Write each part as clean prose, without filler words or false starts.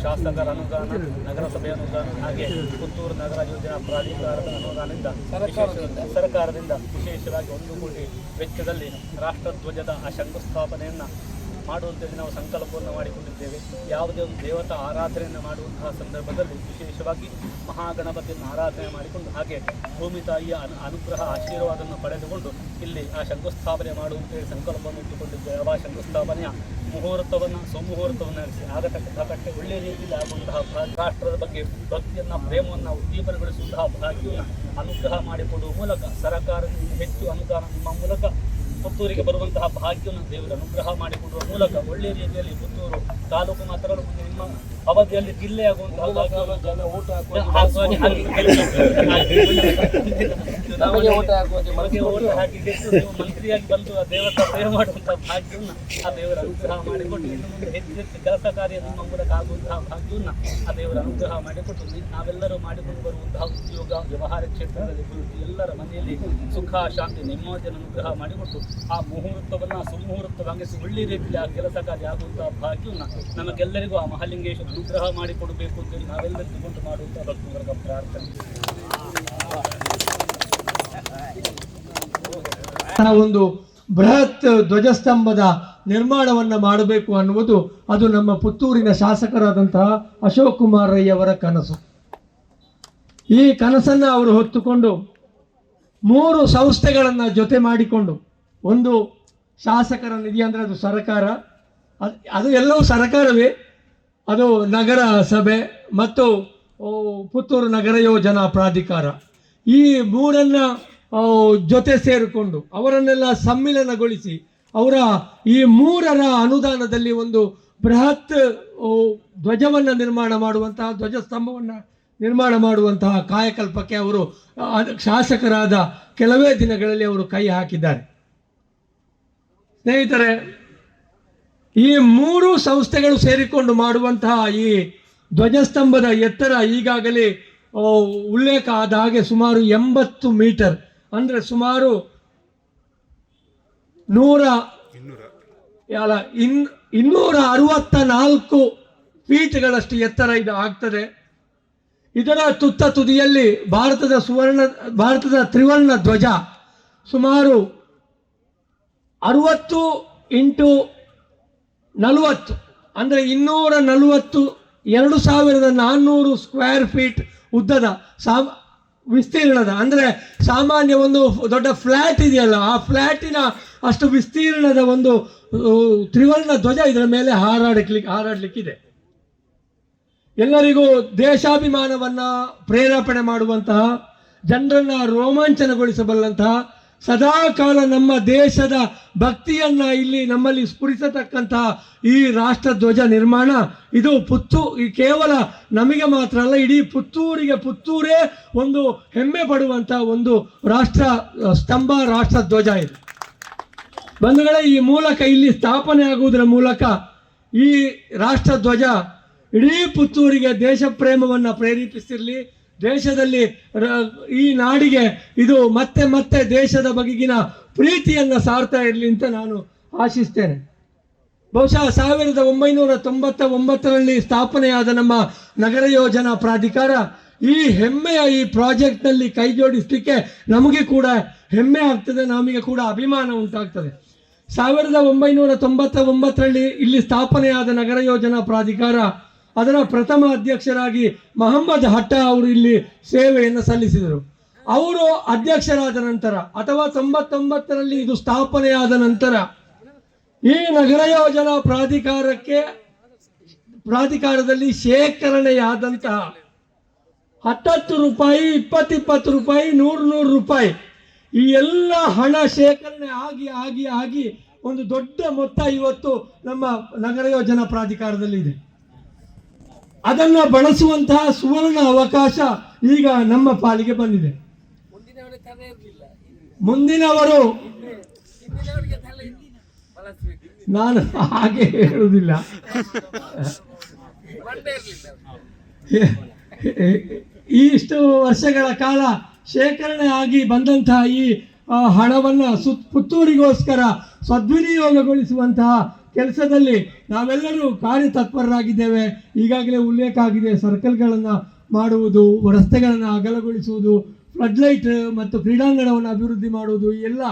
ಶಾಸಕರ ಅನುದಾನ, ನಗರಸಭೆ ಅನುದಾನ ಹಾಗೆ ಪುತ್ತೂರು ನಗರ ಯೋಜನಾ ಪ್ರಾಧಿಕಾರದ ಅನುದಾನದಿಂದ ಸರ್ಕಾರದಿಂದ ವಿಶೇಷವಾಗಿ 1 ಕೋಟಿ ವೆಚ್ಚದಲ್ಲಿ ರಾಷ್ಟ್ರಧ್ವಜದ ಆ ಶಂಕುಸ್ಥಾಪನೆಯನ್ನು ಮಾಡುವಂಥದ್ದು ನಾವು ಸಂಕಲ್ಪವನ್ನು ಮಾಡಿಕೊಂಡಿದ್ದೇವೆ. ಯಾವುದೇ ಒಂದು ದೇವತಾ ಆರಾಧನೆಯನ್ನು ಮಾಡುವಂತಹ ಸಂದರ್ಭದಲ್ಲಿ ವಿಶೇಷವಾಗಿ ಮಹಾಗಣಪತಿಯನ್ನು ಆರಾಧನೆ ಮಾಡಿಕೊಂಡು ಹಾಗೆ ಭೂಮಿ ತಾಯಿಯ ಅನುಗ್ರಹ ಆಶೀರ್ವಾದವನ್ನು ಪಡೆದುಕೊಂಡು ಇಲ್ಲಿ ಆ ಶಂಕುಸ್ಥಾಪನೆ ಮಾಡುವಂತೆ ಸಂಕಲ್ಪವನ್ನು ಇಟ್ಟುಕೊಂಡಿದ್ದೇವೆ. ಆ ಶಂಕುಸ್ಥಾಪನೆಯ ಮುಹೂರ್ತವನ್ನು ಸುಮುಹೂರ್ತವನ್ನು ನಡೆಸಿ ಆಗತಕ್ಕಂತೆ ಒಳ್ಳೆಯ ರೀತಿಯಲ್ಲಿ ಆಗುವಂತಹ ರಾಷ್ಟ್ರದ ಬಗ್ಗೆ ಭಕ್ತಿಯನ್ನು ಪ್ರೇಮವನ್ನು ಉದ್ದೀಪನಗೊಳಿಸುವಂತಹ ಭಾಗ್ಯವನ್ನು ಅನುಗ್ರಹ ಮಾಡಿಕೊಡುವ ಮೂಲಕ ಸರ್ಕಾರದಿಂದ ಹೆಚ್ಚು ಅನುದಾನ ನಿಮ್ಮ ಮೂಲಕ ಪುತ್ತೂರಿಗೆ ಬರುವಂತಹ ಭಾಗ್ಯವನ್ನು ದೇವರ ಅನುಗ್ರಹ ಮಾಡಿಕೊಡುವ ಮೂಲಕ ಒಳ್ಳೆಯ ರೀತಿಯಲ್ಲಿ ಪುತ್ತೂರು ತಾಲೂಕು ಮಾತ್ರ ನಿಮ್ಮ ಅವಧಿಯಲ್ಲಿ ಜಿಲ್ಲೆಯಾಗುವಂತಹ ಮಂತ್ರಿಯಾಗಿ ಬಂದು ಆ ದೇವರ ಸೇವೆ ಮಾಡುವಂತಹ ಭಾಗ್ಯವನ್ನು ಆ ದೇವರ ಅನುಗ್ರಹ ಮಾಡಿಕೊಟ್ಟು ಇನ್ನು ಮುಂದೆ ಹೆಚ್ಚು ಹೆಚ್ಚು ಕೆಲಸ ಕಾರ್ಯ ನಿಮ್ಮ ಮೂಲಕ ಆಗುವಂತಹ ಭಾಗ್ಯವನ್ನು ಆ ದೇವರ ಅನುಗ್ರಹ ಮಾಡಿಕೊಟ್ಟು ನಾವೆಲ್ಲರೂ ಮಾಡಿಕೊಂಡು ಬರುವಂತಹ ಉದ್ಯೋಗ ವ್ಯವಹಾರ ಕ್ಷೇತ್ರದಲ್ಲಿ ಎಲ್ಲರ ಮನೆಯಲ್ಲಿ ಸುಖ ಶಾಂತಿ ನೆಮ್ಮದಿಯನ್ನು ಅನುಗ್ರಹ ಮಾಡಿಕೊಟ್ಟು ಆ ಮುಹೂರ್ತವನ್ನು ಸುಮುಹೂರ್ತವಾಗಿಸಿ ಒಳ್ಳೆಯ ರೀತಿಯಲ್ಲಿ ಆ ಕೆಲಸ ಕಾರ್ಯ ಆಗುವಂತಹ ಭಾಗ್ಯವನ್ನು ನಮಗೆಲ್ಲರಿಗೂ ಆ ಮಹಾಲಿಂಗೇಶ್ವರ ಅನುಗ್ರಹ ಮಾಡಿಕೊಡಬೇಕು ಅಂತೇಳಿ ನಾವೆಲ್ಲರೂ ತಗೊಂಡು ಮಾಡುವಂತಹ ಭಕ್ತವರ್ಗ ಪ್ರಾರ್ಥನೆ. ಒಂದು ಬೃಹತ್ ಧ್ವಜಸ್ತಂಭದ ನಿರ್ಮಾಣವನ್ನು ಮಾಡಬೇಕು ಅನ್ನುವುದು ಅದು ನಮ್ಮ ಪುತ್ತೂರಿನ ಶಾಸಕರಾದಂತಹ ಅಶೋಕ್ ಕುಮಾರ್ ರೈ ಅವರ ಕನಸು. ಈ ಕನಸನ್ನು ಅವರು ಹೊತ್ತುಕೊಂಡು 3 ಸಂಸ್ಥೆಗಳನ್ನು ಜೊತೆ ಮಾಡಿಕೊಂಡು, ಒಂದು ಶಾಸಕರ ನಿಧಿ ಅಂದರೆ ಅದು ಸರ್ಕಾರ, ಅದು ಎಲ್ಲವೂ ಸರ್ಕಾರವೇ, ಅದು ನಗರ ಸಭೆ ಮತ್ತು ಪುತ್ತೂರು ನಗರ ಯೋಜನಾ ಪ್ರಾಧಿಕಾರ, ಈ 3 ಜೊತೆ ಸೇರಿಕೊಂಡು ಅವರನ್ನೆಲ್ಲ ಸಮ್ಮಿಲನಗೊಳಿಸಿ ಅವರ ಈ 3ರ ಅನುದಾನದಲ್ಲಿ ಒಂದು ಬೃಹತ್ ಧ್ವಜವನ್ನು ನಿರ್ಮಾಣ ಮಾಡುವಂತಹ ಧ್ವಜಸ್ತಂಭವನ್ನು ನಿರ್ಮಾಣ ಮಾಡುವಂತಹ ಕಾಯಕಲ್ಪಕ್ಕೆ ಅವರು ಶಾಸಕರಾದ ಕೆಲವೇ ದಿನಗಳಲ್ಲಿ ಅವರು ಕೈ ಹಾಕಿದ್ದಾರೆ. ಸ್ನೇಹಿತರೆ, ಈ 3 ಸಂಸ್ಥೆಗಳು ಸೇರಿಕೊಂಡು ಮಾಡುವಂತಹ ಈ ಧ್ವಜಸ್ತಂಭದ ಎತ್ತರ ಈಗಾಗಲೇ ಉಲ್ಲೇಖ ಆದ ಹಾಗೆ ಸುಮಾರು 80 ಮೀಟರ್, ಅಂದರೆ ಸುಮಾರು 264 ಫೀಟ್ಗಳಷ್ಟು ಎತ್ತರ ಇದು ಆಗ್ತದೆ. ಇದರ ತುತ್ತ ತುದಿಯಲ್ಲಿ ಭಾರತದ ತ್ರಿವರ್ಣ ಧ್ವಜ ಸುಮಾರು 60 × 40 ಅಂದರೆ 240 2400 ಸ್ಕ್ವೇರ್ ಫೀಟ್ ಉದ್ದದ ವಿಸ್ತೀರ್ಣದ, ಅಂದರೆ ಸಾಮಾನ್ಯ ಒಂದು ದೊಡ್ಡ ಫ್ಲ್ಯಾಟ್ ಇದೆಯಲ್ಲ ಆ ಫ್ಲ್ಯಾಟಿನ ಅಷ್ಟು ವಿಸ್ತೀರ್ಣದ ಒಂದು ತ್ರಿವರ್ಣ ಧ್ವಜ ಇದರ ಮೇಲೆ ಹಾರಾಡಲಿಕ್ಕಿದೆ. ಎಲ್ಲರಿಗೂ ದೇಶಾಭಿಮಾನವನ್ನು ಪ್ರೇರೇಪಣೆ ಮಾಡುವಂತಹ, ಜನರನ್ನು ರೋಮಾಂಚನಗೊಳಿಸಬಲ್ಲಂತಹ, ಸದಾಕಾಲ ನಮ್ಮ ದೇಶದ ಭಕ್ತಿಯನ್ನು ಇಲ್ಲಿ ನಮ್ಮಲ್ಲಿ ಸ್ಫುರಿಸತಕ್ಕಂತಹ ಈ ರಾಷ್ಟ್ರಧ್ವಜ ನಿರ್ಮಾಣ ಇದು ಕೇವಲ ನಮಗೆ ಮಾತ್ರ ಅಲ್ಲ, ಇಡೀ ಪುತ್ತೂರೇ ಒಂದು ಹೆಮ್ಮೆ ಪಡುವಂತಹ ಒಂದು ರಾಷ್ಟ್ರ ಸ್ತಂಭ, ರಾಷ್ಟ್ರಧ್ವಜ ಇದು. ಬಂಧುಗಳೇ, ಈ ಮೂಲಕ ಇಲ್ಲಿ ಸ್ಥಾಪನೆ ಆಗುವುದರ ಮೂಲಕ ಈ ರಾಷ್ಟ್ರಧ್ವಜ ಇಡೀ ಪುತ್ತೂರಿಗೆ ದೇಶ ಪ್ರೇಮವನ್ನು ಪ್ರೇರೇಪಿಸಿರಲಿ, ದೇಶದಲ್ಲಿ ಈ ನಾಡಿಗೆ ಇದು ಮತ್ತೆ ಮತ್ತೆ ದೇಶದ ಬಗೆಗಿನ ಪ್ರೀತಿಯನ್ನು ಸಾರ್ತಾ ಇರಲಿ ಅಂತ ನಾನು ಆಶಿಸ್ತೇನೆ. ಬಹುಶಃ 1999ರಲ್ಲಿ ಸ್ಥಾಪನೆಯಾದ ನಮ್ಮ ನಗರ ಯೋಜನಾ ಪ್ರಾಧಿಕಾರ ಈ ಹೆಮ್ಮೆಯ ಈ ಪ್ರಾಜೆಕ್ಟ್ನಲ್ಲಿ ಕೈ ಜೋಡಿಸಲಿಕ್ಕೆ ನಮಗೆ ಕೂಡ ಹೆಮ್ಮೆ ಆಗ್ತದೆ, ನಮಗೆ ಕೂಡ ಅಭಿಮಾನ ಉಂಟಾಗ್ತದೆ. 1999ರಲ್ಲಿ ಇಲ್ಲಿ ಸ್ಥಾಪನೆಯಾದ ನಗರ ಯೋಜನಾ ಪ್ರಾಧಿಕಾರ ಅದರ ಪ್ರಥಮ ಅಧ್ಯಕ್ಷರಾಗಿ ಮಹಮ್ಮದ್ ಹಟ್ಟ ಅವರು ಇಲ್ಲಿ ಸೇವೆಯನ್ನು ಸಲ್ಲಿಸಿದರು. ಅವರು ಅಧ್ಯಕ್ಷರಾದ ನಂತರ ಅಥವಾ 99ರಲ್ಲಿ ಇದು ಸ್ಥಾಪನೆಯಾದ ನಂತರ ಈ ನಗರ ಯೋಜನಾ ಪ್ರಾಧಿಕಾರದಲ್ಲಿ ಶೇಖರಣೆಯಾದಂತಹ 10 ರೂಪಾಯಿ, 20 ರೂಪಾಯಿ, 100 ರೂಪಾಯಿ ಈ ಎಲ್ಲ ಹಣ ಶೇಖರಣೆ ಆಗಿ ಒಂದು ದೊಡ್ಡ ಮೊತ್ತ ಇವತ್ತು ನಮ್ಮ ನಗರ ಯೋಜನಾ ಪ್ರಾಧಿಕಾರದಲ್ಲಿ ಇದೆ. ಅದನ್ನು ಬಳಸುವಂತಹ ಸುವರ್ಣ ಅವಕಾಶ ಈಗ ನಮ್ಮ ಪಾಲಿಗೆ ಬಂದಿದೆ. ಮುಂದಿನವರು ನಾನು ಹಾಗೆ ಹೇಳುವುದಿಲ್ಲ, ಇಷ್ಟು ವರ್ಷಗಳ ಕಾಲ ಶೇಖರಣೆ ಆಗಿ ಬಂದಂತಹ ಈ ಹಣವನ್ನು ಪುತ್ತೂರಿಗೋಸ್ಕರ ಸದ್ವಿನಿಯೋಗಗೊಳಿಸುವಂತಹ ಕೆಲಸದಲ್ಲಿ ನಾವೆಲ್ಲರೂ ಕಾರ್ಯತತ್ಪರರಾಗಿದ್ದೇವೆ. ಈಗಾಗಲೇ ಉಲ್ಲೇಖ ಆಗಿದೆ, ಸರ್ಕಲ್ಗಳನ್ನು ಮಾಡುವುದು, ರಸ್ತೆಗಳನ್ನು ಅಗಲಗೊಳಿಸುವುದು, ಫ್ಲಡ್ ಲೈಟ್ ಮತ್ತು ಕ್ರೀಡಾಂಗಣವನ್ನು ಅಭಿವೃದ್ಧಿ ಮಾಡುವುದು, ಈ ಎಲ್ಲ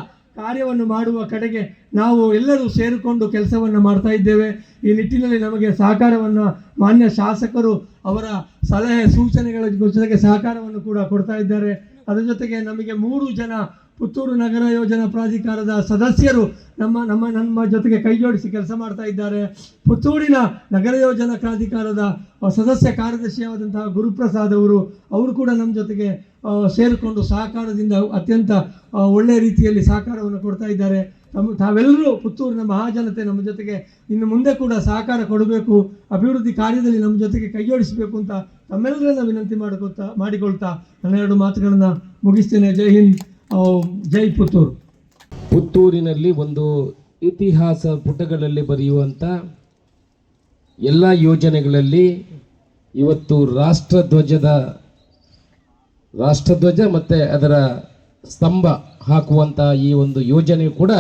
ಕಾರ್ಯವನ್ನು ಮಾಡುವ ಕಡೆಗೆ ನಾವು ಎಲ್ಲರೂ ಸೇರಿಕೊಂಡು ಕೆಲಸವನ್ನು ಮಾಡ್ತಾ ಇದ್ದೇವೆ. ಈ ನಿಟ್ಟಿನಲ್ಲಿ ನಮಗೆ ಸಹಕಾರವನ್ನು ಮಾನ್ಯ ಶಾಸಕರು ಅವರ ಸಲಹೆ ಸೂಚನೆಗಳ ಜೊತೆಗೆ ಸಹಕಾರವನ್ನು ಕೂಡ ಕೊಡ್ತಾ ಇದ್ದಾರೆ. ಅದರ ಜೊತೆಗೆ ನಮಗೆ 3 ಜನ ಪುತ್ತೂರು ನಗರ ಯೋಜನಾ ಪ್ರಾಧಿಕಾರದ ಸದಸ್ಯರು ನಮ್ಮ ಜೊತೆಗೆ ಕೈ ಜೋಡಿಸಿ ಕೆಲಸ ಮಾಡ್ತಾ ಇದ್ದಾರೆ. ಪುತ್ತೂರಿನ ನಗರ ಯೋಜನಾ ಪ್ರಾಧಿಕಾರದ ಸದಸ್ಯ ಕಾರ್ಯದರ್ಶಿಯಾದಂತಹ ಗುರುಪ್ರಸಾದ್ ಅವರು ಕೂಡ ನಮ್ಮ ಜೊತೆಗೆ ಸೇರಿಕೊಂಡು ಸಹಕಾರದಿಂದ ಅತ್ಯಂತ ಒಳ್ಳೆಯ ರೀತಿಯಲ್ಲಿ ಸಹಕಾರವನ್ನು ಕೊಡ್ತಾ ಇದ್ದಾರೆ. ತಾವೆಲ್ಲರೂ ಪುತ್ತೂರಿನ ಮಹಾಜನತೆ ನಮ್ಮ ಜೊತೆಗೆ ಇನ್ನು ಮುಂದೆ ಕೂಡ ಸಹಕಾರ ಕೊಡಬೇಕು, ಅಭಿವೃದ್ಧಿ ಕಾರ್ಯದಲ್ಲಿ ನಮ್ಮ ಜೊತೆಗೆ ಕೈ ಜೋಡಿಸಬೇಕು ಅಂತ ತಮ್ಮೆಲ್ಲರನ್ನ ವಿನಂತಿ ಮಾಡಿಕೊಳ್ತಾ ನನ್ನ 2 ಮಾತುಗಳನ್ನು ಮುಗಿಸ್ತೇನೆ. ಜೈ ಹಿಂದ್, ಜೈ ಪುತ್ತೂರು. ಪುತ್ತೂರಿನಲ್ಲಿ ಒಂದು ಇತಿಹಾಸ ಪುಟಗಳಲ್ಲಿ ಬರೆಯುವಂಥ ಎಲ್ಲ ಯೋಜನೆಗಳಲ್ಲಿ ಇವತ್ತು ರಾಷ್ಟ್ರಧ್ವಜ ಮತ್ತು ಅದರ ಸ್ತಂಭ ಹಾಕುವಂಥ ಈ ಒಂದು ಯೋಜನೆ ಕೂಡ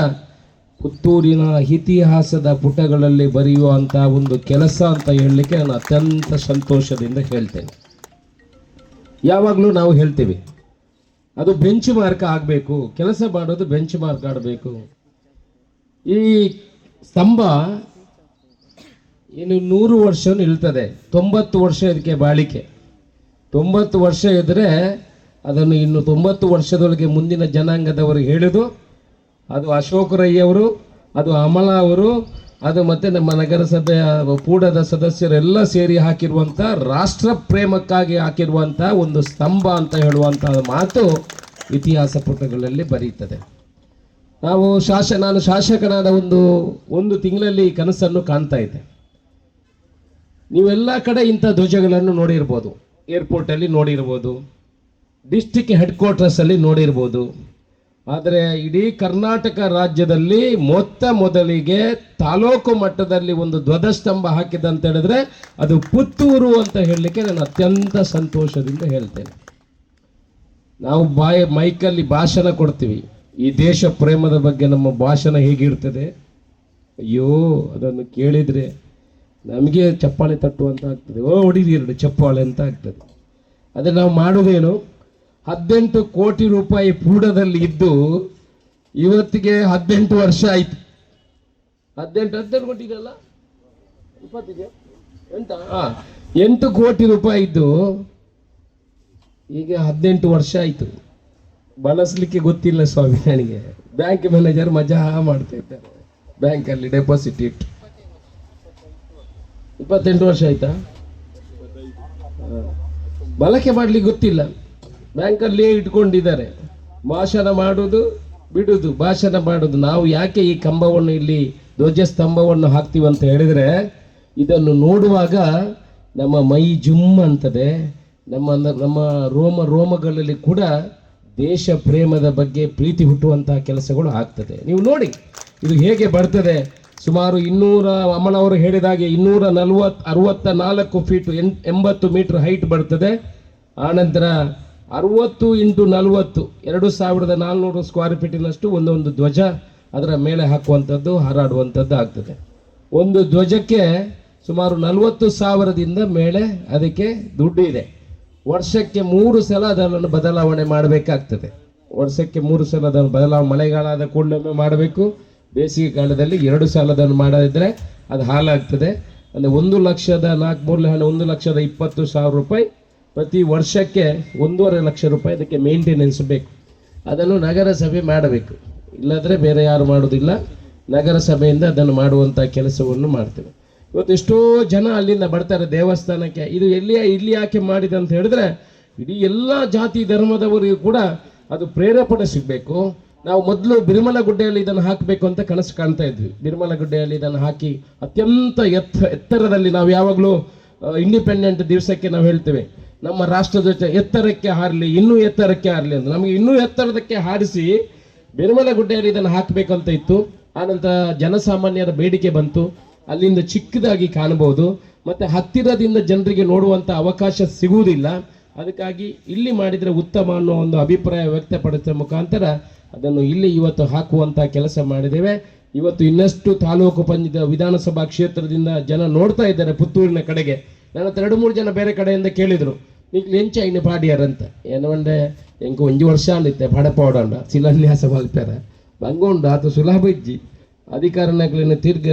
ಪುತ್ತೂರಿನ ಇತಿಹಾಸದ ಪುಟಗಳಲ್ಲಿ ಬರೆಯುವಂಥ ಒಂದು ಕೆಲಸ ಅಂತ ಹೇಳಲಿಕ್ಕೆ ನಾನು ಅತ್ಯಂತ ಸಂತೋಷದಿಂದ ಹೇಳ್ತೇನೆ. ಯಾವಾಗಲೂ ನಾವು ಹೇಳ್ತೀವಿ ಅದು ಬೆಂಚ್ ಮಾರ್ಕ್ ಆಗಬೇಕು, ಕೆಲಸ ಮಾಡೋದು ಬೆಂಚ್ ಮಾರ್ಕ್ ಆಡಬೇಕು. ಈ ಸ್ತಂಭ ಇನ್ನು 100 ವರ್ಷ ನಿಲ್ತದೆ, 90 ವರ್ಷ ಇದಕ್ಕೆ ಬಾಳಿಕೆ. 90 ವರ್ಷ ಇದ್ದರೆ ಅದನ್ನು ಇನ್ನು 90 ವರ್ಷದೊಳಗೆ ಮುಂದಿನ ಜನಾಂಗದವರು ಹೇಳಿದು, ಅದು ಅಶೋಕ್ ರೈ ಅವರು, ಅದು ಅಮಲ ಅವರು, ಅದು ಮತ್ತೆ ನಮ್ಮ ನಗರಸಭೆಯ ಕೂಡದ ಸದಸ್ಯರೆಲ್ಲ ಸೇರಿ ಹಾಕಿರುವಂಥ ರಾಷ್ಟ್ರ ಪ್ರೇಮಕ್ಕಾಗಿ ಹಾಕಿರುವಂಥ ಒಂದು ಸ್ತಂಭ ಅಂತ ಹೇಳುವಂಥ ಮಾತು ಇತಿಹಾಸ ಪುಟಗಳಲ್ಲಿ ಬರೀತದೆ. ನಾನು ಶಾಸಕನಾದ ಒಂದು ತಿಂಗಳಲ್ಲಿ ಕನಸನ್ನು ಕಾಣ್ತಾ ಇದ್ದೆ. ನೀವೆಲ್ಲ ಕಡೆ ಇಂಥ ಧ್ವಜಗಳನ್ನು ನೋಡಿರ್ಬೋದು, ಏರ್ಪೋರ್ಟಲ್ಲಿ ನೋಡಿರ್ಬೋದು, ಡಿಸ್ಟಿಕ್ ಹೆಡ್ ಕ್ವಾರ್ಟರ್ಸಲ್ಲಿ ನೋಡಿರ್ಬೋದು. ಆದರೆ ಇಡೀ ಕರ್ನಾಟಕ ರಾಜ್ಯದಲ್ಲಿ ಮೊದಲಿಗೆ ತಾಲೂಕು ಮಟ್ಟದಲ್ಲಿ ಒಂದು ಧ್ವಜಸ್ತಂಭ ಹಾಕಿದೆ ಅಂತ ಹೇಳಿದ್ರೆ ಅದು ಪುತ್ತೂರು ಅಂತ ಹೇಳಲಿಕ್ಕೆ ನಾನು ಅತ್ಯಂತ ಸಂತೋಷದಿಂದ ಹೇಳ್ತೇನೆ. ನಾವು ಮೈಕಲ್ಲಿ ಭಾಷಣ ಕೊಡ್ತೀವಿ, ಈ ದೇಶ ಪ್ರೇಮದ ಬಗ್ಗೆ ನಮ್ಮ ಭಾಷಣ ಹೇಗಿರ್ತದೆ, ಅಯ್ಯೋ ಅದನ್ನು ಕೇಳಿದರೆ ನಮಗೆ ಚಪ್ಪಾಳೆ ತಟ್ಟುವಂತ ಆಗ್ತದೆ, ಹೊಡಿರಿ 2 ಚಪ್ಪಾಳೆ ಅಂತ ಆಗ್ತದೆ. ಅದೇ ನಾವು ಮಾಡೋದೇನು, 18 ಕೋಟಿ ರೂಪಾಯಿ ಪೂಡದಲ್ಲಿ ಇದ್ದು ಇವತ್ತಿಗೆ 18 ವರ್ಷ ಆಯ್ತು. 18 ಕೊಟ್ಟಿದೆಯಲ್ಲ, 8 ಕೋಟಿ ರೂಪಾಯಿ ಇದ್ದು ಈಗ 18 ವರ್ಷ ಆಯ್ತು. ಬಳಸಲಿಕ್ಕೆ ಗೊತ್ತಿಲ್ಲ ಸ್ವಾಮಿ ನನಗೆ. ಬ್ಯಾಂಕ್ ಮ್ಯಾನೇಜರ್ ಮಜಾ ಮಾಡ್ತಾ ಇದ್ದಾರೆ, ಬ್ಯಾಂಕಲ್ಲಿ ಡೆಪಾಸಿಟ್ ಇಟ್ಟು 28 ವರ್ಷ ಆಯ್ತಾ, ಬಳಕೆ ಮಾಡ್ಲಿಕ್ಕೆ ಗೊತ್ತಿಲ್ಲ. ಬ್ಯಾಂಕಲ್ಲೇ ಇಟ್ಕೊಂಡಿದ್ದಾರೆ, ಭಾಷಣ ಮಾಡೋದು ಬಿಡುದು, ಭಾಷಣ ಮಾಡೋದು. ನಾವು ಯಾಕೆ ಈ ಕಂಬವನ್ನು ಇಲ್ಲಿ ಧ್ವಜಸ್ತಂಭವನ್ನು ಹಾಕ್ತೀವಿ ಅಂತ ಹೇಳಿದ್ರೆ, ಇದನ್ನು ನೋಡುವಾಗ ನಮ್ಮ ಮೈ ಜುಮ್ ಅಂತದೆ, ನಮ್ಮ ರೋಮಗಳಲ್ಲಿ ಕೂಡ ದೇಶ ಪ್ರೇಮದ ಬಗ್ಗೆ ಪ್ರೀತಿ ಹುಟ್ಟುವಂತಹ ಕೆಲಸಗಳು ಆಗ್ತದೆ. ನೀವು ನೋಡಿ ಇದು ಹೇಗೆ ಬರ್ತದೆ. ಸುಮಾರು 200, ಅಮ್ಮನವರು ಹೇಳಿದಾಗೆ 264 ಫೀಟ್ 80 ಮೀಟರ್ ಹೈಟ್ ಬರ್ತದೆ. ಆನಂತರ 60 × 40 2400 ಸ್ಕ್ವೇರ್ ಫೀಟಿನಷ್ಟು ಒಂದೊಂದು ಧ್ವಜ ಅದರ ಮೇಲೆ ಹಾಕುವಂಥದ್ದು, ಹಾರಾಡುವಂಥದ್ದು ಆಗ್ತದೆ. ಒಂದು ಧ್ವಜಕ್ಕೆ ಸುಮಾರು 40,000ದಿಂದ ಮೇಲೆ ಅದಕ್ಕೆ ದುಡ್ಡು ಇದೆ. ವರ್ಷಕ್ಕೆ 3 ಸಲ ಅದನ್ನು ಬದಲಾವಣೆ ಮಾಡಬೇಕಾಗ್ತದೆ. ವರ್ಷಕ್ಕೆ 3 ಸಲ ಅದನ್ನು ಬದಲಾವಣೆ, ಮಳೆಗಾಲದ ಕೂಡಲೇ ಮಾಡಬೇಕು, ಬೇಸಿಗೆ ಕಾಲದಲ್ಲಿ 2 ಸಲ ಅದನ್ನು ಮಾಡದಿದ್ದರೆ ಅದು ಹಾಳಾಗ್ತದೆ. ಅಂದರೆ 1,20,000 ರೂಪಾಯಿ ಪ್ರತಿ ವರ್ಷಕ್ಕೆ 1.5 ಲಕ್ಷ ರೂಪಾಯಿ ಅದಕ್ಕೆ ಮೇಂಟೆನೆನ್ಸ್ ಬೇಕು. ಅದನ್ನು ನಗರಸಭೆ ಮಾಡಬೇಕು, ಇಲ್ಲದ್ರೆ ಬೇರೆ ಯಾರು ಮಾಡೋದಿಲ್ಲ. ನಗರಸಭೆಯಿಂದ ಅದನ್ನು ಮಾಡುವಂಥ ಕೆಲಸವನ್ನು ಮಾಡ್ತೇವೆ. ಇವತ್ತು ಎಷ್ಟೋ ಜನ ಅಲ್ಲಿಂದ ಬರ್ತಾರೆ ದೇವಸ್ಥಾನಕ್ಕೆ. ಇದು ಇಲ್ಲಿ ಯಾಕೆ ಮಾಡಿದೆ ಅಂತ ಹೇಳಿದ್ರೆ, ಇಡೀ ಎಲ್ಲ ಜಾತಿ ಧರ್ಮದವರಿಗೂ ಕೂಡ ಅದು ಪ್ರೇರೇಪಣೆ ಸಿಗಬೇಕು. ನಾವು ಮೊದಲು ಬಿರ್ಮಲಗುಡ್ಡೆಯಲ್ಲಿ ಇದನ್ನು ಹಾಕಬೇಕು ಅಂತ ಕನಸು ಕಾಣ್ತಾ ಇದ್ವಿ. ಬಿರ್ಮಲಗುಡ್ಡೆಯಲ್ಲಿ ಇದನ್ನು ಹಾಕಿ ಅತ್ಯಂತ ಎತ್ತರದಲ್ಲಿ, ನಾವು ಯಾವಾಗಲೂ ಇಂಡಿಪೆಂಡೆಂಟ್ ದಿವಸಕ್ಕೆ ನಾವು ಹೇಳ್ತೇವೆ ನಮ್ಮ ರಾಷ್ಟ್ರಧ್ವಜ ಎತ್ತರಕ್ಕೆ ಹಾರಲಿ, ಇನ್ನೂ ಎತ್ತರಕ್ಕೆ ಹಾರಲಿ ಅಂತ. ನಮಗೆ ಇನ್ನೂ ಎತ್ತರದಕ್ಕೆ ಹಾರಿಸಿ ಬಿರ್ಮಲಗುಡ್ಡೆಯಲ್ಲಿ ಇದನ್ನು ಹಾಕಬೇಕಂತ ಇತ್ತು. ಆನಂತರ ಜನಸಾಮಾನ್ಯರ ಬೇಡಿಕೆ ಬಂತು, ಅಲ್ಲಿಂದ ಚಿಕ್ಕದಾಗಿ ಕಾಣಬಹುದು, ಮತ್ತು ಹತ್ತಿರದಿಂದ ಜನರಿಗೆ ನೋಡುವಂಥ ಅವಕಾಶ ಸಿಗುವುದಿಲ್ಲ. ಅದಕ್ಕಾಗಿ ಇಲ್ಲಿ ಮಾಡಿದರೆ ಉತ್ತಮ ಅನ್ನೋ ಒಂದು ಅಭಿಪ್ರಾಯ ವ್ಯಕ್ತಪಡಿಸುವ ಮುಖಾಂತರ ಅದನ್ನು ಇಲ್ಲಿ ಇವತ್ತು ಹಾಕುವಂಥ ಕೆಲಸ ಮಾಡಿದ್ದೇವೆ. ಇವತ್ತು ಇನ್ನಷ್ಟು ತಾಲೂಕು ವಿಧಾನಸಭಾ ಕ್ಷೇತ್ರದಿಂದ ಜನ ನೋಡ್ತಾ ಇದ್ದಾರೆ ಪುತ್ತೂರಿನ ಕಡೆಗೆ. ನನ್ನ 2-3 ಜನ ಬೇರೆ ಕಡೆಯಿಂದ ಕೇಳಿದರು, ನೀವು ಎಂಚ ಇನ್ನು ಪಾಡಿಯಾರಂತ ಏನಂಡೆ ಎಂಕ 1 ವರ್ಷ ಅಂದಿತ್ತೆ ಪಡಪೋಡಂಡ ಶಿಲಾನ್ಯಾಸ ಮಲ್ಪೇರ ಬಂಗೊಂಡು ಆತ ಸುಲಭ ಇಜ್ಜಿ ಅಧಿಕಾರಗಳನ್ನು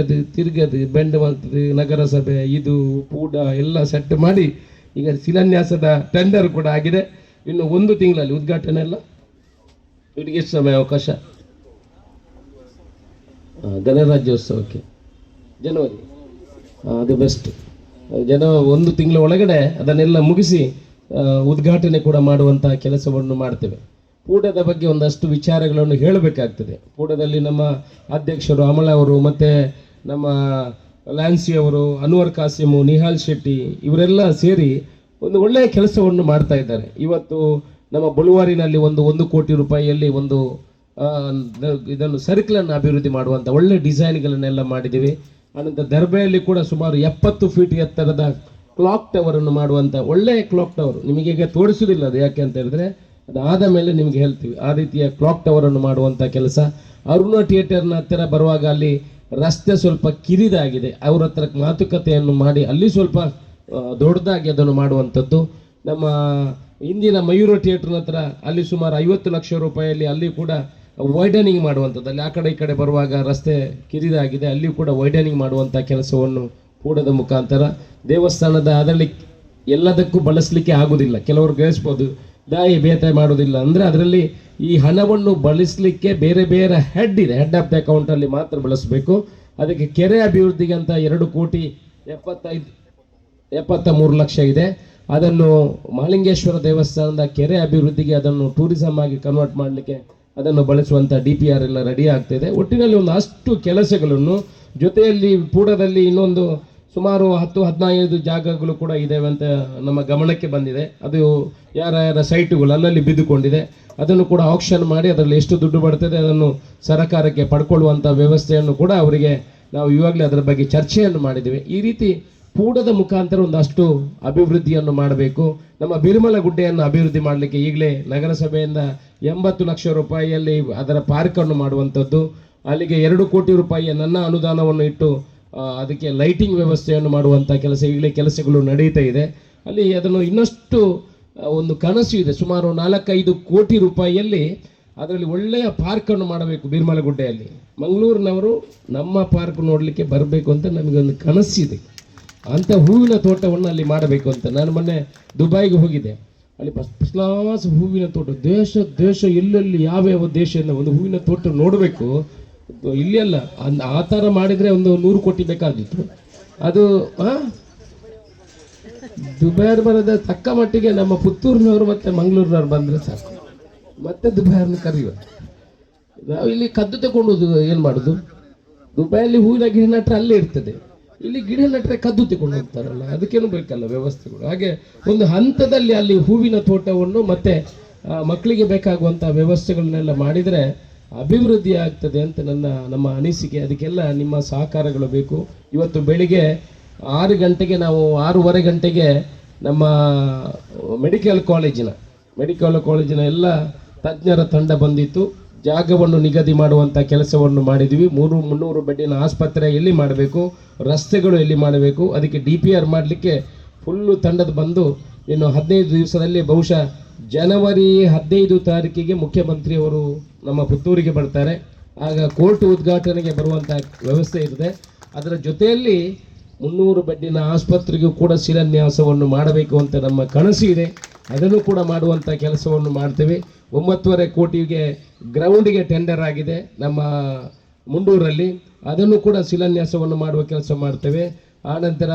ತಿರ್ಗದು ಬೆಂಡ್ ಮಾಡ್ತದೆ ನಗರಸಭೆ ಇದು ಪೂಡ ಎಲ್ಲ ಸೆಟ್ ಮಾಡಿ ಈಗ ಶಿಲಾನ್ಯಾಸದ ಟೆಂಡರ್ ಕೂಡ ಆಗಿದೆ. ಇನ್ನು 1 ತಿಂಗಳಲ್ಲಿ ಉದ್ಘಾಟನೆ ಎಲ್ಲ. ಇವರಿಗೆ ಎಷ್ಟು ಸಮಯ ಅವಕಾಶ? ಗಣರಾಜ್ಯೋತ್ಸವಕ್ಕೆ ಜನವರಿ, ಅದು ಬೆಸ್ಟ್. 1 ತಿಂಗಳ ಒಳಗಡೆ ಅದನ್ನೆಲ್ಲ ಮುಗಿಸಿ ಉದ್ಘಾಟನೆ ಕೂಡ ಮಾಡುವಂತಹ ಕೆಲಸವನ್ನು ಮಾಡ್ತೇವೆ. ಪೂಡದ ಬಗ್ಗೆ ಒಂದಷ್ಟು ವಿಚಾರಗಳನ್ನು ಹೇಳಬೇಕಾಗ್ತದೆ. ಪೂಡದಲ್ಲಿ ನಮ್ಮ ಅಧ್ಯಕ್ಷರು ಅಮಲ ಅವರು ಮತ್ತು ನಮ್ಮ ಲ್ಯಾನ್ಸಿ ಅವರು, ಅನ್ವರ್ ಕಾಸಿಮು, ನಿಹಾಲ್ ಶೆಟ್ಟಿ ಇವರೆಲ್ಲ ಸೇರಿ ಒಂದು ಒಳ್ಳೆಯ ಕೆಲಸವನ್ನು ಮಾಡ್ತಾ ಇದ್ದಾರೆ. ಇವತ್ತು ನಮ್ಮ ಬಳುವಾರಿನಲ್ಲಿ 1 ಕೋಟಿ ರೂಪಾಯಿಯಲ್ಲಿ ಇದನ್ನು ಸರ್ಕಲನ್ನು ಅಭಿವೃದ್ಧಿ ಮಾಡುವಂಥ ಒಳ್ಳೆ ಡಿಸೈನ್ಗಳನ್ನೆಲ್ಲ ಮಾಡಿದ್ದೀವಿ. ಅನಂತರ ದರ್ಬೆಯಲ್ಲಿ ಕೂಡ ಸುಮಾರು 70 ಫೀಟ್ ಎತ್ತರದ ಕ್ಲಾಕ್ ಟವರನ್ನು ಮಾಡುವಂಥ ಒಳ್ಳೆಯ ಕ್ಲಾಕ್ ಟವರ್. ನಿಮಗೆ ಈಗ ತೋರಿಸೋದಿಲ್ಲ ಅದು, ಯಾಕೆ ಅಂತ ಹೇಳಿದ್ರೆ ಅದಾದ ಮೇಲೆ ನಿಮಗೆ ಹೇಳ್ತೀವಿ. ಆ ರೀತಿಯ ಕ್ಲಾಕ್ ಟವರನ್ನು ಮಾಡುವಂಥ ಕೆಲಸ. ಅರುಣ ಥಿಯೇಟರ್ನ ಹತ್ತಿರ ಬರುವಾಗ ಅಲ್ಲಿ ರಸ್ತೆ ಸ್ವಲ್ಪ ಕಿರಿದಾಗಿದೆ, ಅವ್ರ ಹತ್ರ ಮಾತುಕತೆಯನ್ನು ಮಾಡಿ ಅಲ್ಲಿ ಸ್ವಲ್ಪ ದೊಡ್ಡದಾಗಿ ಅದನ್ನು ಮಾಡುವಂಥದ್ದು. ನಮ್ಮ ಇಂದಿನ ಮಯೂರ ಥಿಯೇಟರ್ನ ಹತ್ರ ಅಲ್ಲಿ ಸುಮಾರು 50 ಲಕ್ಷ ರೂಪಾಯಿಯಲ್ಲಿ ಅಲ್ಲಿ ಕೂಡ ವೈಡನಿಂಗ್ ಮಾಡುವಂಥದ್ದು. ಅಲ್ಲಿ ಆ ಕಡೆ ಈ ಕಡೆ ಬರುವಾಗ ರಸ್ತೆ ಕಿರಿದಾಗಿದೆ, ಅಲ್ಲಿ ಕೂಡ ವೈಡನಿಂಗ್ ಮಾಡುವಂಥ ಕೆಲಸವನ್ನು ಪೂಡದ ಮುಖಾಂತರ. ದೇವಸ್ಥಾನದ ಅದರಲ್ಲಿ ಎಲ್ಲದಕ್ಕೂ ಬಳಸಲಿಕ್ಕೆ ಆಗೋದಿಲ್ಲ, ಕೆಲವರು ಗ್ರಹಿಸ್ಬೋದು ದಾಯಿ ಬೇತಾಯ ಮಾಡೋದಿಲ್ಲ ಅಂದರೆ ಅದರಲ್ಲಿ ಈ ಹಣವನ್ನು ಬಳಸಲಿಕ್ಕೆ ಬೇರೆ ಬೇರೆ ಹೆಡ್ ಇದೆ, ಹೆಡ್ ಆಫ್ ದ ಅಕೌಂಟಲ್ಲಿ ಮಾತ್ರ ಬಳಸಬೇಕು. ಅದಕ್ಕೆ ಕೆರೆ ಅಭಿವೃದ್ಧಿಗೆ ಅಂತ 2,73 ಲಕ್ಷ ಇದೆ. ಅದನ್ನು ಮಹಾಲಿಂಗೇಶ್ವರ ದೇವಸ್ಥಾನದ ಕೆರೆ ಅಭಿವೃದ್ಧಿಗೆ ಅದನ್ನು ಟೂರಿಸಮ್ ಆಗಿ ಕನ್ವರ್ಟ್ ಮಾಡಲಿಕ್ಕೆ ಅದನ್ನು ಬಳಸುವಂಥ DPR ಎಲ್ಲ ರೆಡಿ ಆಗ್ತಿದೆ. ಒಟ್ಟಿನಲ್ಲಿ ಅಷ್ಟು ಕೆಲಸಗಳನ್ನು ಜೊತೆಯಲ್ಲಿ ಪೂಡದಲ್ಲಿ ಇನ್ನೊಂದು ಸುಮಾರು 10-15 ಜಾಗಗಳು ಕೂಡ ಇದ್ದಾವೆ ಅಂತ ನಮ್ಮ ಗಮನಕ್ಕೆ ಬಂದಿದೆ. ಅದು ಯಾರ ಸೈಟುಗಳು ಅಲ್ಲಲ್ಲಿ ಬಿದ್ದುಕೊಂಡಿದೆ, ಅದನ್ನು ಕೂಡ ಆಕ್ಷನ್ ಮಾಡಿ ಅದರಲ್ಲಿ ಎಷ್ಟು ದುಡ್ಡು ಬರ್ತದೆ ಅದನ್ನು ಸರಕಾರಕ್ಕೆ ಪಡ್ಕೊಳ್ಳುವಂಥ ವ್ಯವಸ್ಥೆಯನ್ನು ಕೂಡ ಅವರಿಗೆ ನಾವು ಇವಾಗಲೇ ಅದರ ಬಗ್ಗೆ ಚರ್ಚೆಯನ್ನು ಮಾಡಿದ್ದೇವೆ. ಈ ರೀತಿ ಪೂಡದ ಮುಖಾಂತರ ಒಂದಷ್ಟು ಅಭಿವೃದ್ಧಿಯನ್ನು ಮಾಡಬೇಕು. ನಮ್ಮ ಬಿರುಮಲ ಗುಡ್ಡೆಯನ್ನು ಅಭಿವೃದ್ಧಿ ಮಾಡಲಿಕ್ಕೆ ಈಗಲೇ ನಗರಸಭೆಯಿಂದ 80 ಲಕ್ಷ ರೂಪಾಯಿಯಲ್ಲಿ ಅದರ ಪಾರ್ಕನ್ನು ಮಾಡುವಂಥದ್ದು. ಅಲ್ಲಿಗೆ 2 ಕೋಟಿ ರೂಪಾಯಿಯ ನನ್ನ ಅನುದಾನವನ್ನು ಇಟ್ಟು ಅದಕ್ಕೆ ಲೈಟಿಂಗ್ ವ್ಯವಸ್ಥೆಯನ್ನು ಮಾಡುವಂಥ ಈಗಲೇ ಕೆಲಸಗಳು ನಡೀತಾ ಇದೆ. ಅಲ್ಲಿ ಅದನ್ನು ಇನ್ನಷ್ಟು ಒಂದು ಕನಸು ಇದೆ, ಸುಮಾರು 4-5 ಕೋಟಿ ರೂಪಾಯಿಯಲ್ಲಿ ಅದರಲ್ಲಿ ಒಳ್ಳೆಯ ಪಾರ್ಕನ್ನು ಮಾಡಬೇಕು ಬಿರುಮಲ ಗುಡ್ಡೆಯಲ್ಲಿ. ಮಂಗಳೂರಿನವರು ನಮ್ಮ ಪಾರ್ಕ್ ನೋಡಲಿಕ್ಕೆ ಬರಬೇಕು ಅಂತ ನಮಗೊಂದು ಕನಸಿದೆ. ಅಂಥ ಹೂವಿನ ತೋಟವನ್ನು ಅಲ್ಲಿ ಮಾಡಬೇಕು ಅಂತ. ನಾನು ಮೊನ್ನೆ ದುಬೈಗೆ ಹೋಗಿದ್ದೆ, ಅಲ್ಲಿ ಫಸ್ಟ್ ಕ್ಲಾಸ್ ಹೂವಿನ ತೋಟ, ದೇಶ ಎಲ್ಲೆಲ್ಲಿ ಯಾವ್ಯಾವ ದೇಶದಿಂದ ಒಂದು ಹೂವಿನ ತೋಟ ನೋಡಬೇಕು. ಇಲ್ಲಿ ಅಲ್ಲ, ಆ ಥರ ಮಾಡಿದರೆ ಒಂದು 100 ಕೋಟಿ ಬೇಕಾಗಿತ್ತು. ಅದು ದುಬೈರ್ ಬರೋದ ತಕ್ಕ ಮಟ್ಟಿಗೆ ನಮ್ಮ ಪುತ್ತೂರಿನವರು ಮತ್ತು ಮಂಗಳೂರಿನವ್ರು ಬಂದರೆ ಸಾಕು, ಮತ್ತೆ ದುಬೈರ್ನ ಕರೆಯುವ. ನಾವು ಇಲ್ಲಿ ಕದ್ದು ತಗೊಂಡು ಏನು ಮಾಡೋದು? ದುಬೈಯಲ್ಲಿ ಹೂವಿನ ಗಿಡ ನಟ್ರೆ ಅಲ್ಲೇ ಇರ್ತದೆ, ಇಲ್ಲಿ ಗಿಡ ನಟ್ರೆ ಕದ್ದು ತಗೊಂಡು ಹೋಗ್ತಾರಲ್ಲ, ಅದಕ್ಕೇನು ಬೇಕಲ್ಲ ವ್ಯವಸ್ಥೆಗಳು. ಹಾಗೆ ಒಂದು ಹಂತದಲ್ಲಿ ಅಲ್ಲಿ ಹೂವಿನ ತೋಟವನ್ನು ಮತ್ತೆ ಮಕ್ಕಳಿಗೆ ಬೇಕಾಗುವಂಥ ವ್ಯವಸ್ಥೆಗಳನ್ನೆಲ್ಲ ಮಾಡಿದರೆ ಅಭಿವೃದ್ಧಿ ಆಗ್ತದೆ ಅಂತ ನಮ್ಮ ಅನಿಸಿಕೆ. ಅದಕ್ಕೆಲ್ಲ ನಿಮ್ಮ ಸಹಕಾರಗಳು ಬೇಕು. ಇವತ್ತು ಬೆಳಿಗ್ಗೆ 6 ಗಂಟೆಗೆ ನಾವು 6:15 ಗಂಟೆಗೆ ನಮ್ಮ ಮೆಡಿಕಲ್ ಕಾಲೇಜಿನ ಎಲ್ಲ ತಜ್ಞರ ತಂಡ ಬಂದಿತ್ತು. ಜಾಗವನ್ನು ನಿಗದಿ ಮಾಡುವಂಥ ಕೆಲಸವನ್ನು ಮಾಡಿದ್ವಿ. 300 ಬೆಡ್ಡಿನ ಆಸ್ಪತ್ರೆ ಎಲ್ಲಿ ಮಾಡಬೇಕು, ರಸ್ತೆಗಳು ಎಲ್ಲಿ ಮಾಡಬೇಕು, ಅದಕ್ಕೆ DPR ಮಾಡಲಿಕ್ಕೆ ಫುಲ್ಲು ತಂಡದ ಬಂದು ಇನ್ನು 15 ದಿವಸದಲ್ಲಿ ಬಹುಶಃ ಜನವರಿ 15 ತಾರೀಕಿಗೆ ಮುಖ್ಯಮಂತ್ರಿಯವರು ನಮ್ಮ ಪುತ್ತೂರಿಗೆ ಬರ್ತಾರೆ. ಆಗ ಕೋರ್ಟ್ ಉದ್ಘಾಟನೆಗೆ ಬರುವಂಥ ವ್ಯವಸ್ಥೆ ಇರುತ್ತೆ. ಅದರ ಜೊತೆಯಲ್ಲಿ 300 ಬೆಡ್ಡಿನ ಆಸ್ಪತ್ರೆಗೂ ಕೂಡ ಶಿಲಾನ್ಯಾಸವನ್ನು ಮಾಡಬೇಕು ಅಂತ ನಮ್ಮ ಕನಸು ಇದೆ. ಅದನ್ನು ಕೂಡ ಮಾಡುವಂಥ ಕೆಲಸವನ್ನು ಮಾಡ್ತೇವೆ. 9.5 ಕೋಟಿಗೆ ಗ್ರೌಂಡಿಗೆ ಟೆಂಡರ್ ಆಗಿದೆ ನಮ್ಮ ಮುಂಡೂರಲ್ಲಿ, ಅದನ್ನು ಕೂಡ ಶಿಲಾನ್ಯಾಸವನ್ನು ಮಾಡುವ ಕೆಲಸ ಮಾಡ್ತೇವೆ. ಆನಂತರ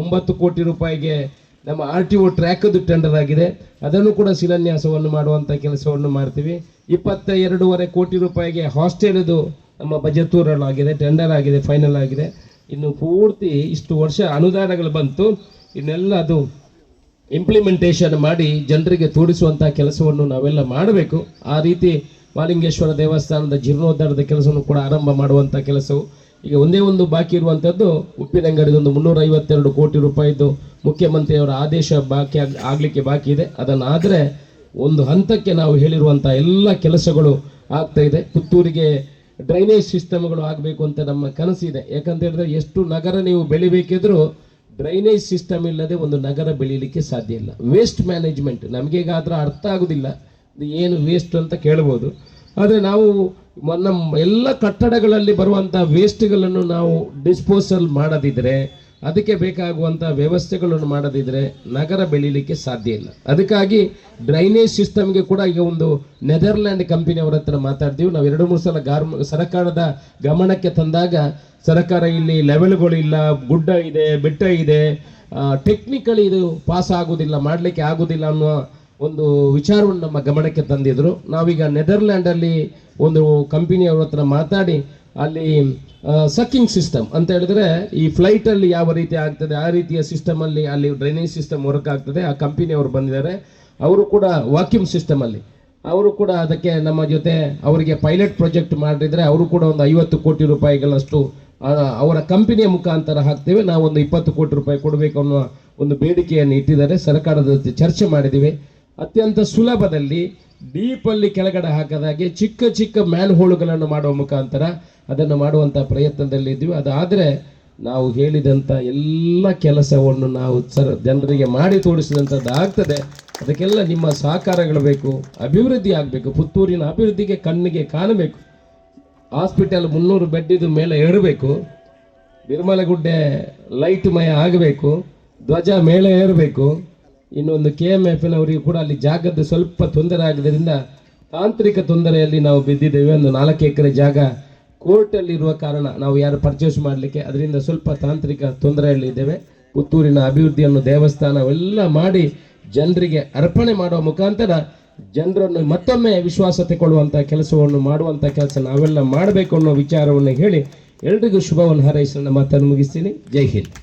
9 ಕೋಟಿ ರೂಪಾಯಿಗೆ ನಮ್ಮ RTO ಟ್ರ್ಯಾಕದು ಟೆಂಡರ್ ಆಗಿದೆ, ಅದನ್ನು ಕೂಡ ಶಿಲಾನ್ಯಾಸವನ್ನು ಮಾಡುವಂಥ ಕೆಲಸವನ್ನು ಮಾಡ್ತೀವಿ. 22.5 ಕೋಟಿ ರೂಪಾಯಿಗೆ ಹಾಸ್ಟೆಲ್ದು ನಮ್ಮ ಬಜೆಟೂರಲ್ಲಾಗಿದೆ, ಟೆಂಡರ್ ಆಗಿದೆ, ಫೈನಲ್ ಆಗಿದೆ. ಇನ್ನು ಪೂರ್ತಿ ಇಷ್ಟು ವರ್ಷ ಅನುದಾನಗಳು ಬಂತು, ಇನ್ನೆಲ್ಲ ಅದು ಇಂಪ್ಲಿಮೆಂಟೇಷನ್ ಮಾಡಿ ಜನರಿಗೆ ತೋರಿಸುವಂಥ ಕೆಲಸವನ್ನು ನಾವೆಲ್ಲ ಮಾಡಬೇಕು. ಆ ರೀತಿ ಮಹಾಲಿಂಗೇಶ್ವರ ದೇವಸ್ಥಾನದ ಜೀರ್ಣೋದ್ಧಾರದ ಕೆಲಸವನ್ನು ಕೂಡ ಆರಂಭ ಮಾಡುವಂಥ ಕೆಲಸವು ಈಗ ಒಂದೇ ಒಂದು ಬಾಕಿ ಇರುವಂಥದ್ದು ಉಪ್ಪಿನಂಗಡಿದೊಂದು 352 ಕೋಟಿ ರೂಪಾಯಿದು ಮುಖ್ಯಮಂತ್ರಿಯವರ ಆದೇಶ ಆಗಲಿಕ್ಕೆ ಬಾಕಿ ಇದೆ. ಅದನ್ನಾದರೆ ಒಂದು ಹಂತಕ್ಕೆ ನಾವು ಹೇಳಿರುವಂಥ ಎಲ್ಲ ಕೆಲಸಗಳು ಆಗ್ತಾ ಇದೆ. ಪುತ್ತೂರಿಗೆ ಡ್ರೈನೇಜ್ ಸಿಸ್ಟಮ್ಗಳು ಆಗಬೇಕು ಅಂತ ನಮ್ಮ ಕನಸಿದೆ. ಯಾಕಂತ ಹೇಳಿದ್ರೆ ಎಷ್ಟು ನಗರ ನೀವು ಬೆಳಿಬೇಕಿದ್ರೂ ಡ್ರೈನೇಜ್ ಸಿಸ್ಟಮ್ ಇಲ್ಲದೆ ಒಂದು ನಗರ ಬೆಳೀಲಿಕ್ಕೆ ಸಾಧ್ಯ ಇಲ್ಲ. ವೇಸ್ಟ್ ಮ್ಯಾನೇಜ್ಮೆಂಟ್ ನಮಗೀಗಾದ್ರೆ ಅರ್ಥ ಆಗೋದಿಲ್ಲ, ಇದು ಏನು ವೇಸ್ಟ್ ಅಂತ ಕೇಳ್ಬೋದು. ಆದರೆ ನಾವು ನಮ್ಮ ಎಲ್ಲ ಕಟ್ಟಡಗಳಲ್ಲಿ ಬರುವಂಥ ವೇಸ್ಟ್ಗಳನ್ನು ನಾವು ಡಿಸ್ಪೋಸಲ್ ಮಾಡದಿದ್ದರೆ, ಅದಕ್ಕೆ ಬೇಕಾಗುವಂಥ ವ್ಯವಸ್ಥೆಗಳನ್ನು ಮಾಡದಿದ್ದರೆ ನಗರ ಬೆಳೀಲಿಕ್ಕೆ ಸಾಧ್ಯ ಇಲ್ಲ. ಅದಕ್ಕಾಗಿ ಡ್ರೈನೇಜ್ ಸಿಸ್ಟಮ್ಗೆ ಕೂಡ ಈಗ ಒಂದು ನೆದರ್ಲ್ಯಾಂಡ್ ಕಂಪನಿಯವರ ಹತ್ರ ಮಾತಾಡ್ತೀವಿ. ನಾವು 2-3 ಸಲ ಸರ್ಕಾರದ ಗಮನಕ್ಕೆ ತಂದಾಗ ಸರ್ಕಾರ ಇಲ್ಲಿ ಲೆವೆಲ್ಗಳು ಇಲ್ಲ, ಗುಡ್ಡ ಇದೆ, ಬೆಟ್ಟ ಇದೆ, ಟೆಕ್ನಿಕಲಿ ಇದು ಪಾಸ್ ಆಗೋದಿಲ್ಲ, ಮಾಡಲಿಕ್ಕೆ ಆಗೋದಿಲ್ಲ ಅನ್ನೋ ಒಂದು ವಿಚಾರವನ್ನು ನಮ್ಮ ಗಮನಕ್ಕೆ ತಂದಿದ್ರು. ನಾವೀಗ ನೆದರ್ಲ್ಯಾಂಡಲ್ಲಿ ಒಂದು ಕಂಪನಿಯವ್ರ ಹತ್ರ ಮಾತಾಡಿ ಅಲ್ಲಿ ಸಕ್ಕಿಂಗ್ ಸಿಸ್ಟಮ್ ಅಂತ ಹೇಳಿದ್ರೆ ಈ ಫ್ಲೈಟಲ್ಲಿ ಯಾವ ರೀತಿ ಆಗ್ತದೆ ಆ ರೀತಿಯ ಸಿಸ್ಟಮಲ್ಲಿ ಅಲ್ಲಿ ಡ್ರೈನೇಜ್ ಸಿಸ್ಟಮ್ ವರ್ಕ್ ಆಗ್ತದೆ. ಆ ಕಂಪನಿಯವರು ಬಂದಿದ್ದಾರೆ, ಅವರು ಕೂಡ ವಾಕ್ಯೂಮ್ ಸಿಸ್ಟಮಲ್ಲಿ ಅವರು ಕೂಡ ಅದಕ್ಕೆ ನಮ್ಮ ಜೊತೆ ಅವರಿಗೆ ಪೈಲಟ್ ಪ್ರಾಜೆಕ್ಟ್ ಮಾಡಿದ್ರೆ ಅವರು ಕೂಡ ಒಂದು 50 ಕೋಟಿ ರೂಪಾಯಿಗಳಷ್ಟು ಅವರ ಕಂಪನಿಯ ಮುಖಾಂತರ ಹಾಕ್ತೇವೆ. ನಾವು ಒಂದು 20 ಕೋಟಿ ರೂಪಾಯಿ ಕೊಡಬೇಕು ಅನ್ನೋ ಒಂದು ಬೇಡಿಕೆಯನ್ನು ಇಟ್ಟಿದ್ದಾರೆ. ಸರ್ಕಾರದ ಜೊತೆ ಚರ್ಚೆ ಮಾಡಿದ್ದೀವಿ. ಅತ್ಯಂತ ಸುಲಭದಲ್ಲಿ ಡೀಪಲ್ಲಿ ಕೆಳಗಡೆ ಹಾಕದಾಗೆ ಚಿಕ್ಕ ಚಿಕ್ಕ ಮ್ಯಾನ್ ಹೋಲ್ಗಳನ್ನು ಮಾಡುವ ಮುಖಾಂತರ ಅದನ್ನು ಮಾಡುವಂಥ ಪ್ರಯತ್ನದಲ್ಲಿದ್ದೀವಿ. ಅದಾದರೆ ನಾವು ಹೇಳಿದಂಥ ಎಲ್ಲ ಕೆಲಸವನ್ನು ನಾವು ಜನರಿಗೆ ಮಾಡಿ ತೋರಿಸಿದಂಥದ್ದು ಆಗ್ತದೆ. ಅದಕ್ಕೆಲ್ಲ ನಿಮ್ಮ ಸಹಕಾರಗಳು ಬೇಕು, ಅಭಿವೃದ್ಧಿ ಆಗಬೇಕು. ಪುತ್ತೂರಿನ ಅಭಿವೃದ್ಧಿಗೆ ಕಣ್ಣಿಗೆ ಕಾಣಬೇಕು. ಹಾಸ್ಪಿಟಲ್ 300 ಬೆಡ್ಡಿದು ಮೇಲೆ ಏರಬೇಕು, ಬಿರ್ಮಲಗುಡ್ಡೆ ಲೈಟ್ ಮಯ ಆಗಬೇಕು, ಧ್ವಜ ಮೇಲೆ ಏರಬೇಕು. ಇನ್ನೊಂದು KMFನವರಿಗೆ ಕೂಡ ಅಲ್ಲಿ ಜಾಗದ ಸ್ವಲ್ಪ ತೊಂದರೆ ಆಗಿದ್ದರಿಂದ ತಾಂತ್ರಿಕ ತೊಂದರೆಯಲ್ಲಿ ನಾವು ಬಿದ್ದಿದ್ದೇವೆ. ಒಂದು 4 ಎಕರೆ ಜಾಗ ಕೋರ್ಟಲ್ಲಿರುವ ಕಾರಣ ನಾವು ಯಾರು ಪರ್ಚೇಸ್ ಮಾಡಲಿಕ್ಕೆ ಅದರಿಂದ ಸ್ವಲ್ಪ ತಾಂತ್ರಿಕ ತೊಂದರೆಯಲ್ಲಿದ್ದೇವೆ. ಪುತ್ತೂರಿನ ಅಭಿವೃದ್ಧಿಯನ್ನು ದೇವಸ್ಥಾನವೆಲ್ಲ ಮಾಡಿ ಜನರಿಗೆ ಅರ್ಪಣೆ ಮಾಡುವ ಮುಖಾಂತರ ಜನರನ್ನು ಮತ್ತೊಮ್ಮೆ ವಿಶ್ವಾಸ ತಗೊಳ್ಳುವಂಥ ಕೆಲಸವನ್ನು ಮಾಡುವಂಥ ಕೆಲಸ ನಾವೆಲ್ಲ ಮಾಡಬೇಕು ಅನ್ನೋ ವಿಚಾರವನ್ನು ಹೇಳಿ ಎಲ್ರಿಗೂ ಶುಭವನ್ನು ಹಾರೈಸಿ ನನ್ನ ಮಾತನ್ನು ಮುಗಿಸ್ತೀನಿ. ಜೈ ಹಿಂದ್.